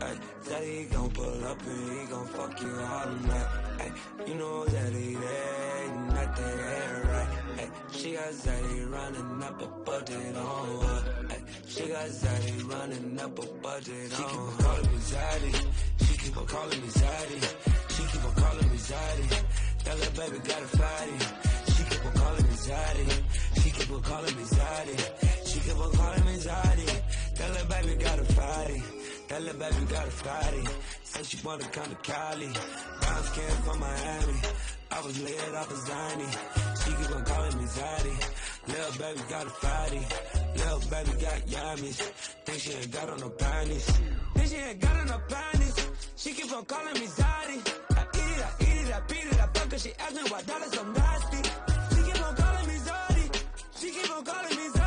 Ay, Zaddy gon' pull up and he gon' fuck you all night. Ay, you know that he ain't nothing ain't right. Ay, she got Zaddy running up a budget on her. Ay, she got Zaddy running up a budget on her. She keep on calling me Zaddy. She keep on calling me Zaddy. She keep on calling me Zaddy. That little baby got a fatty. She keep on calling me Zaddy. She keep on calling me Zaddy. She keep on calling me Zaddy. That little baby got a fatty. That little baby got a fatty. Said she wanna come to Cali. Brown skin from Miami. I was laid off a Zany. She keep on calling me Zaddy. Little baby got a fatty. Little baby got yummies. Think she ain't got on no panties. Think she ain't got on no panties. She keep on calling me Zaddy. I eat it, I beat it, I fuck her. She ask me why dollars so nasty. She keep on calling me Zaddy. She keep on calling me Zaddy.